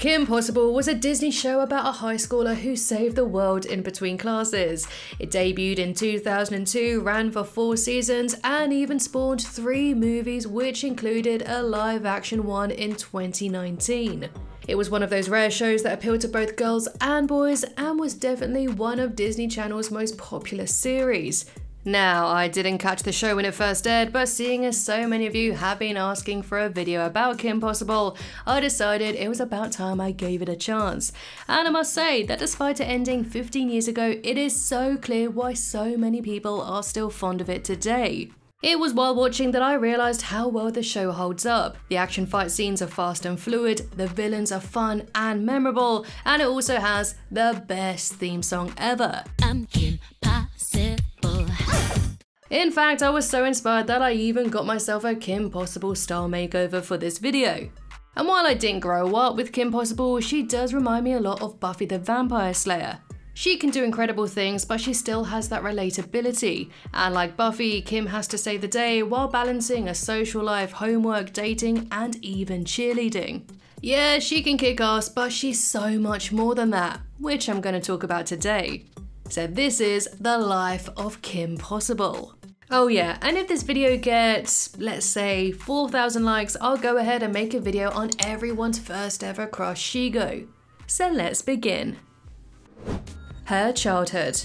Kim Possible was a Disney show about a high schooler who saved the world in between classes. It debuted in 2002, ran for 4 seasons, and even spawned 3 movies, which included a live-action one in 2019. It was one of those rare shows that appealed to both girls and boys, and was definitely one of Disney Channel's most popular series. Now, I didn't catch the show when it first aired, but seeing as so many of you have been asking for a video about Kim Possible, I decided it was about time I gave it a chance. And I must say that despite it ending 15 years ago, it is so clear why so many people are still fond of it today. It was while watching that I realised how well the show holds up. The action fight scenes are fast and fluid, the villains are fun and memorable, and it also has the best theme song ever. I'm Kim Possible. In fact, I was so inspired that I even got myself a Kim Possible style makeover for this video. And while I didn't grow up with Kim Possible, she does remind me a lot of Buffy the Vampire Slayer. She can do incredible things, but she still has that relatability. And like Buffy, Kim has to save the day while balancing a social life, homework, dating, and even cheerleading. Yeah, she can kick ass, but she's so much more than that, which I'm going to talk about today. So this is the life of Kim Possible. Oh yeah, and if this video gets, let's say, 4,000 likes, I'll go ahead and make a video on everyone's first ever crush, Shigo. So let's begin. Her childhood.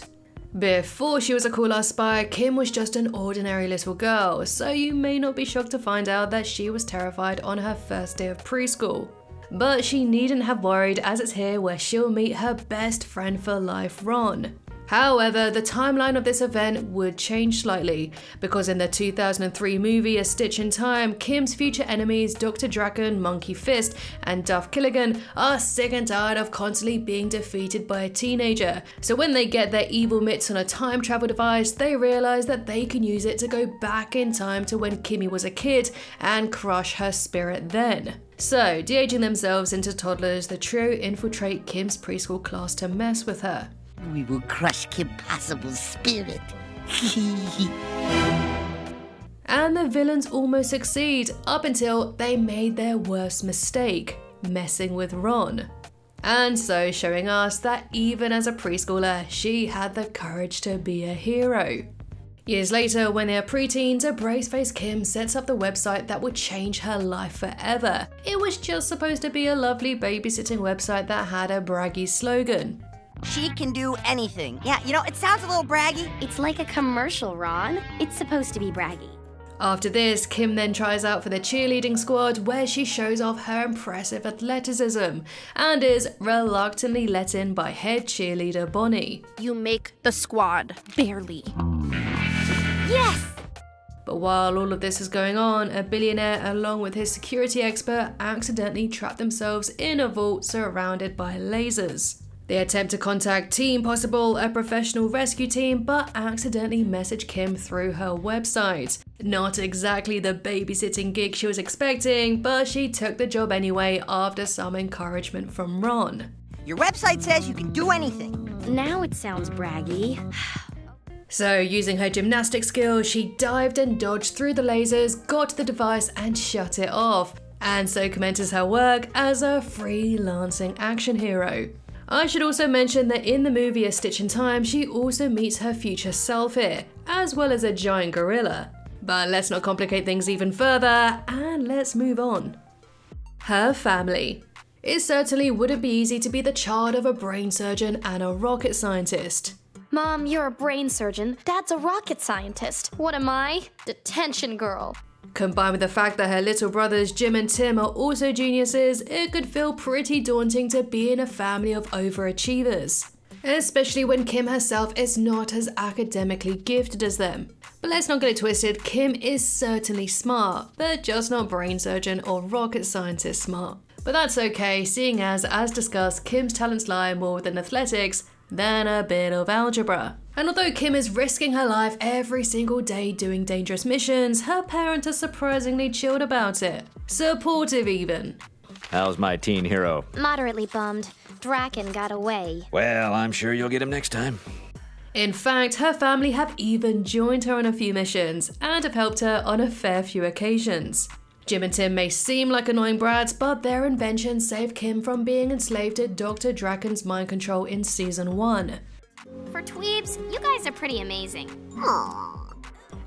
Before she was a cool-ass spy, Kim was just an ordinary little girl, so you may not be shocked to find out that she was terrified on her first day of preschool. But she needn't have worried, as it's here where she'll meet her best friend for life, Ron. However, the timeline of this event would change slightly, because in the 2003 movie A Stitch in Time, Kim's future enemies Dr. Draken, Monkey Fist, and Duff Killigan are sick and tired of constantly being defeated by a teenager. So when they get their evil mitts on a time travel device, they realize that they can use it to go back in time to when Kimmy was a kid and crush her spirit then. So, de-aging themselves into toddlers, the trio infiltrate Kim's preschool class to mess with her. We will crush Kim Possible's spirit. And the villains almost succeed, up until they made their worst mistake, messing with Ron. And so showing us that even as a preschooler, she had the courage to be a hero. Years later, when they're preteens, a brace-faced Kim sets up the website that would change her life forever. It was just supposed to be a lovely babysitting website that had a braggy slogan. She can do anything. Yeah, you know, it sounds a little braggy. It's like a commercial, Ron. It's supposed to be braggy. After this, Kim then tries out for the cheerleading squad, where she shows off her impressive athleticism and is reluctantly let in by head cheerleader Bonnie. You make the squad. Barely. Yes! But while all of this is going on, a billionaire along with his security expert accidentally trap themselves in a vault surrounded by lasers. They attempt to contact Team Possible, a professional rescue team, but accidentally message Kim through her website. Not exactly the babysitting gig she was expecting, but she took the job anyway after some encouragement from Ron. Your website says you can do anything. Now it sounds braggy. So, using her gymnastic skills, she dived and dodged through the lasers, got to the device and shut it off. And so commences her work as a freelancing action hero. I should also mention that in the movie A Stitch in Time, she also meets her future self here, as well as a giant gorilla. But let's not complicate things even further, and let's move on. Her family. It certainly wouldn't be easy to be the child of a brain surgeon and a rocket scientist. Mom, you're a brain surgeon. Dad's a rocket scientist. What am I? Detention girl. Combined with the fact that her little brothers Jim and Tim are also geniuses, it could feel pretty daunting to be in a family of overachievers. Especially when Kim herself is not as academically gifted as them. But let's not get it twisted, Kim is certainly smart, but just not brain surgeon or rocket scientist smart. But that's okay, seeing as discussed, Kim's talents lie more within athletics than a bit of algebra. And although Kim is risking her life every single day doing dangerous missions, her parents are surprisingly chilled about it. Supportive even. How's my teen hero? Moderately bummed. Draken got away. Well, I'm sure you'll get him next time. In fact, her family have even joined her on a few missions and have helped her on a fair few occasions. Jim and Tim may seem like annoying brats, but their invention saved Kim from being enslaved to Dr. Draken's mind control in season 1. For dweebs, you guys are pretty amazing.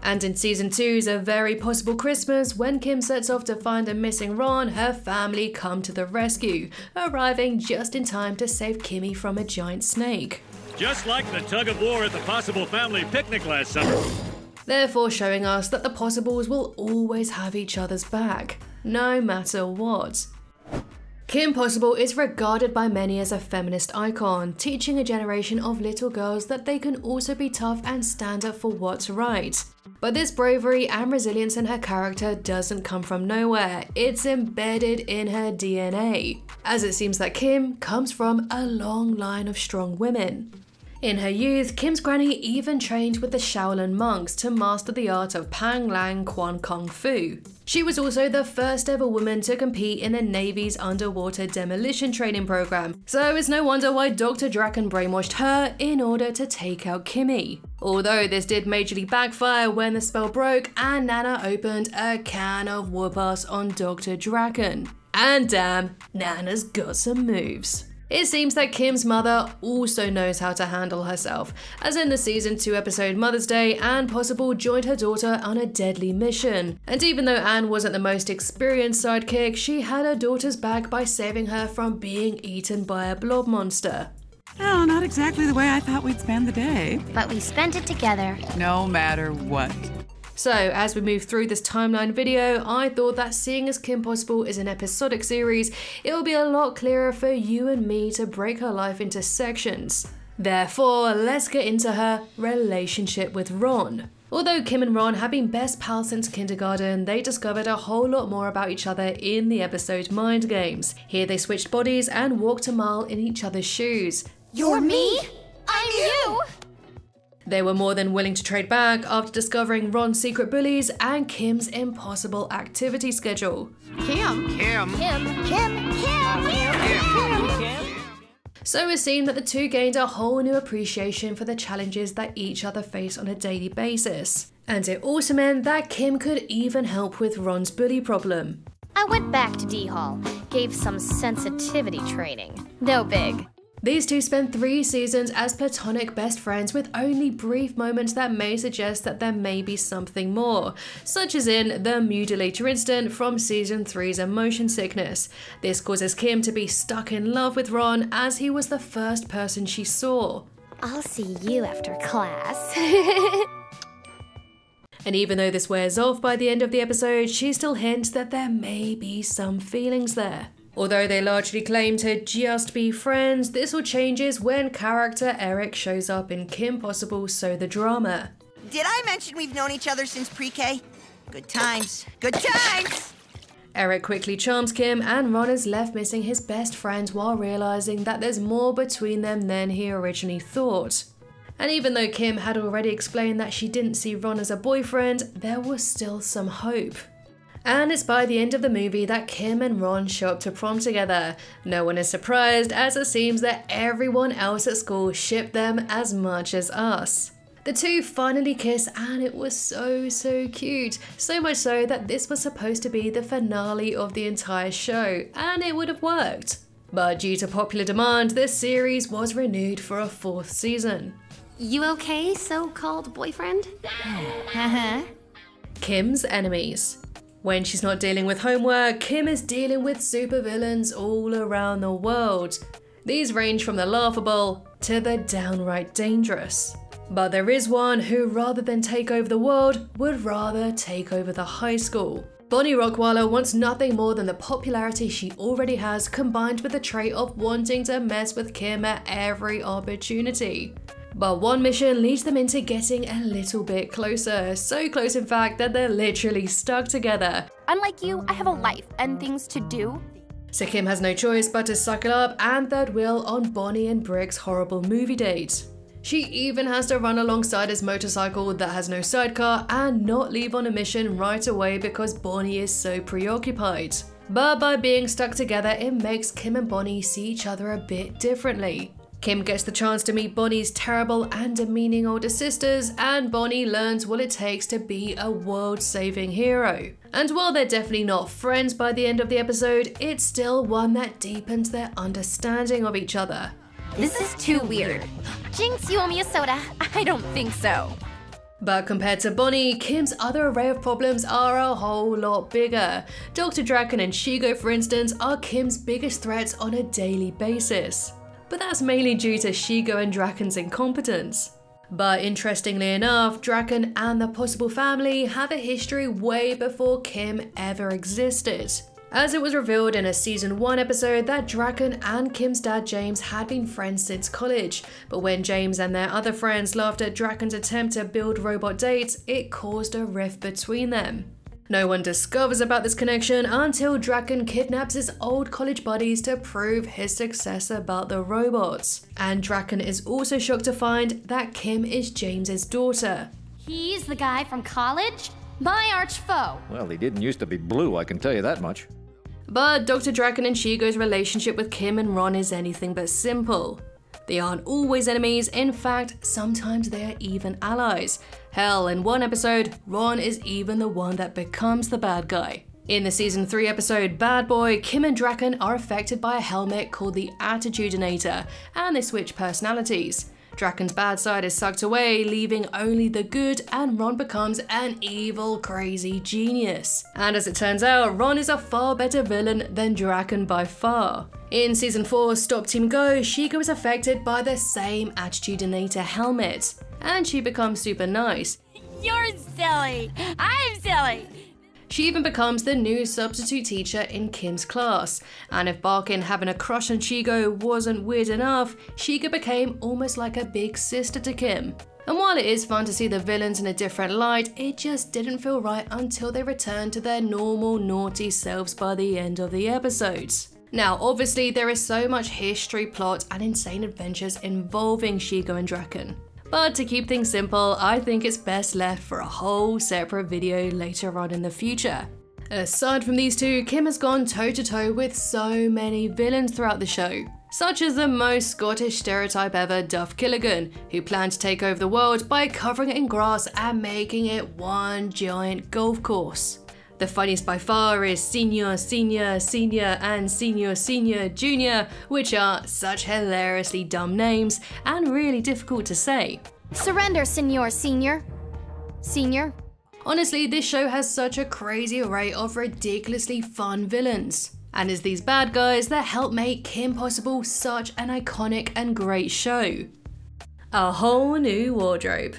And in season 2's A Very Possible Christmas, when Kim sets off to find a missing Ron, her family come to the rescue, arriving just in time to save Kimmy from a giant snake. Just like the tug of war at the Possible family picnic last summer. Therefore showing us that the Possibles will always have each other's back, no matter what. Kim Possible is regarded by many as a feminist icon, teaching a generation of little girls that they can also be tough and stand up for what's right. But this bravery and resilience in her character doesn't come from nowhere, it's embedded in her DNA, as it seems that Kim comes from a long line of strong women. In her youth, Kim's granny even trained with the Shaolin monks to master the art of Pang Lang Quan Kung Fu. She was also the first ever woman to compete in the Navy's underwater demolition training program, so it's no wonder why Dr. Draken brainwashed her in order to take out Kimmy. Although this did majorly backfire when the spell broke and Nana opened a can of whoop-ass on Dr. Draken. And damn, Nana's got some moves. It seems that Kim's mother also knows how to handle herself, as in the season 2 episode Mother's Day, Anne Possible joined her daughter on a deadly mission. And even though Anne wasn't the most experienced sidekick, she had her daughter's back by saving her from being eaten by a blob monster. Well, not exactly the way I thought we'd spend the day. But we spent it together. No matter what. So, as we move through this timeline video, I thought that seeing as Kim Possible is an episodic series, it will be a lot clearer for you and me to break her life into sections. Therefore, let's get into her relationship with Ron. Although Kim and Ron have been best pals since kindergarten, they discovered a whole lot more about each other in the episode Mind Games. Here they switched bodies and walked a mile in each other's shoes. You're me? I'm you! They were more than willing to trade back after discovering Ron's secret bullies and Kim's impossible activity schedule. Kim. So it seemed that the two gained a whole new appreciation for the challenges that each other face on a daily basis. And it also meant that Kim could even help with Ron's bully problem. I went back to D-Hall, gave some sensitivity training. No big. These two spent 3 seasons as platonic best friends with only brief moments that may suggest that there may be something more, such as in the mutilator incident from season 3's Emotion Sickness. This causes Kim to be stuck in love with Ron as he was the first person she saw. I'll see you after class. And even though this wears off by the end of the episode, she still hints that there may be some feelings there. Although they largely claim to just be friends, this all changes when character Eric shows up in Kim Possible So the Drama. Did I mention we've known each other since pre-K? Good times. Good times! Eric quickly charms Kim and Ron is left missing his best friend while realizing that there's more between them than he originally thought. And even though Kim had already explained that she didn't see Ron as a boyfriend, there was still some hope. And it's by the end of the movie that Kim and Ron show up to prom together. No one is surprised, as it seems that everyone else at school shipped them as much as us. The two finally kiss and it was so cute, so much so that this was supposed to be the finale of the entire show, and it would have worked. But due to popular demand, this series was renewed for a 4th season. You okay, so-called boyfriend? Kim's enemies. When she's not dealing with homework, Kim is dealing with supervillains all around the world. These range from the laughable to the downright dangerous. But there is one who, rather than take over the world, would rather take over the high school. Bonnie Rockwaller wants nothing more than the popularity she already has, combined with the trait of wanting to mess with Kim at every opportunity. But one mission leads them into getting a little bit closer, so close in fact that they're literally stuck together. Unlike you, I have a life and things to do. So Kim has no choice but to suck it up and third wheel on Bonnie and Brick's horrible movie date. She even has to run alongside his motorcycle that has no sidecar and not leave on a mission right away because Bonnie is so preoccupied. But by being stuck together, it makes Kim and Bonnie see each other a bit differently. Kim gets the chance to meet Bonnie's terrible and demeaning older sisters, and Bonnie learns what it takes to be a world-saving hero. And while they're definitely not friends by the end of the episode, it's still one that deepens their understanding of each other. This is too weird. Jinx, you owe me a soda. I don't think so. But compared to Bonnie, Kim's other array of problems are a whole lot bigger. Dr. Draken and Shigo, for instance, are Kim's biggest threats on a daily basis. But that's mainly due to Shigo and Draken's incompetence. But interestingly enough, Draken and the Possible family have a history way before Kim ever existed, as it was revealed in a season 1 episode that Draken and Kim's dad James had been friends since college, but when James and their other friends laughed at Draken's attempt to build robot dates, it caused a rift between them. No one discovers about this connection until Draken kidnaps his old college buddies to prove his success about the robots. And Draken is also shocked to find that Kim is James's daughter. He's the guy from college? My arch foe. Well, he didn't used to be blue, I can tell you that much. But Dr. Draken and Shigo's relationship with Kim and Ron is anything but simple. They aren't always enemies, in fact, sometimes they are even allies. Hell, in one episode, Ron is even the one that becomes the bad guy. In the season 3 episode Bad Boy, Kim and Draken are affected by a helmet called the Attitudinator, and they switch personalities. Draken's bad side is sucked away, leaving only the good, and Ron becomes an evil, crazy genius. And as it turns out, Ron is a far better villain than Draken by far. In season 4 Stop Team Go, Shigo is affected by the same Attitudinator helmet, and she becomes super nice. You're silly. I'm silly. She even becomes the new substitute teacher in Kim's class, and if Barkin having a crush on Shigo wasn't weird enough, Shigo became almost like a big sister to Kim. And while it is fun to see the villains in a different light, it just didn't feel right until they returned to their normal naughty selves by the end of the episodes. Now obviously there is so much history, plot and insane adventures involving Shigo and Draken. But to keep things simple, I think it's best left for a whole separate video later on in the future. Aside from these two, Kim has gone toe-to-toe with so many villains throughout the show, such as the most Scottish stereotype ever, Duff Killigan, who planned to take over the world by covering it in grass and making it one giant golf course. The funniest by far is Senior, Senior, Senior, and Senior, Senior, Junior, which are such hilariously dumb names and really difficult to say. Surrender, Senor Senior. Senior. Honestly, this show has such a crazy array of ridiculously fun villains. And it's these bad guys that help make Kim Possible such an iconic and great show. A whole new wardrobe.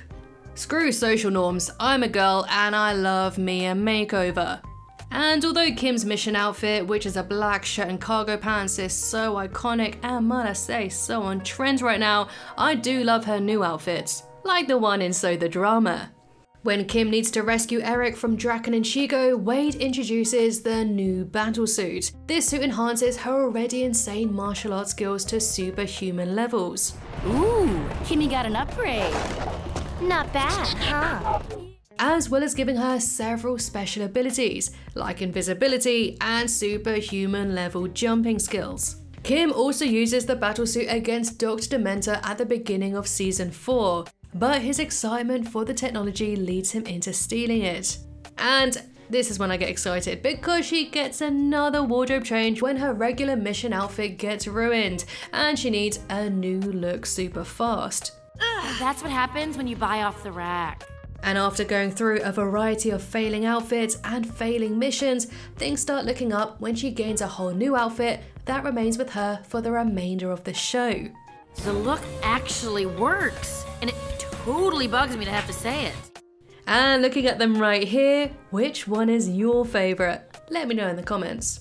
Screw social norms, I'm a girl and I love me a makeover. And although Kim's mission outfit, which is a black shirt and cargo pants, is so iconic and might I say so on trend right now, I do love her new outfits, like the one in So the Drama. When Kim needs to rescue Eric from Draken and Shigo, Wade introduces the new battlesuit. This suit enhances her already insane martial arts skills to superhuman levels. Ooh, Kimmy got an upgrade. Not bad, huh? As well as giving her several special abilities, like invisibility and superhuman level jumping skills. Kim also uses the battlesuit against Dr. Demento at the beginning of season 4, but his excitement for the technology leads him into stealing it. And this is when I get excited, because she gets another wardrobe change when her regular mission outfit gets ruined, and she needs a new look super fast. That's what happens when you buy off the rack. And after going through a variety of failing outfits and failing missions, things start looking up when she gains a whole new outfit that remains with her for the remainder of the show. The look actually works, and it totally bugs me to have to say it. And looking at them right here, which one is your favorite? Let me know in the comments.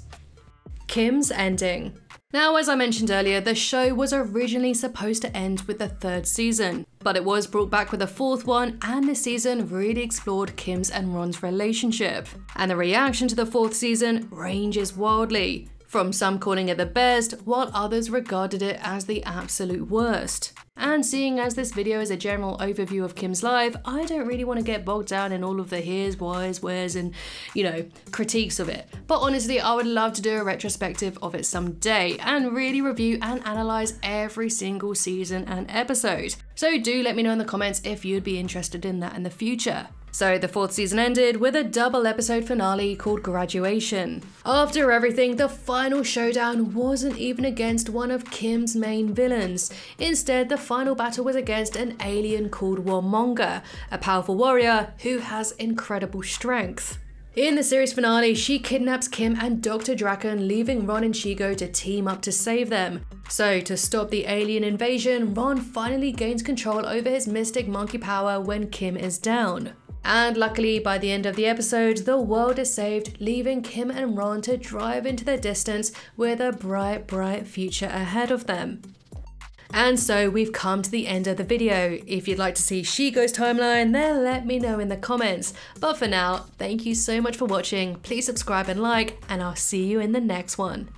Kim's ending. Now, as I mentioned earlier, the show was originally supposed to end with the 3rd season, but it was brought back with a 4th one, and this season really explored Kim's and Ron's relationship. And the reaction to the 4th season ranges wildly, from some calling it the best, while others regarded it as the absolute worst. And seeing as this video is a general overview of Kim's life, I don't really want to get bogged down in all of the here's, why's, where's, and, you know, critiques of it. But honestly, I would love to do a retrospective of it someday and really review and analyze every single season and episode. So do let me know in the comments if you'd be interested in that in the future. So the 4th season ended with a double episode finale called Graduation. After everything, the final showdown wasn't even against one of Kim's main villains. Instead, the final battle was against an alien called Warmonger, a powerful warrior who has incredible strength. In the series finale, she kidnaps Kim and Dr. Draken, leaving Ron and Shigo to team up to save them. So to stop the alien invasion, Ron finally gains control over his mystic monkey power when Kim is down. And luckily, by the end of the episode, the world is saved, leaving Kim and Ron to drive into the distance with a bright, bright future ahead of them. And so we've come to the end of the video. If you'd like to see Shigo's timeline, then let me know in the comments. But for now, thank you so much for watching. Please subscribe and like, and I'll see you in the next one.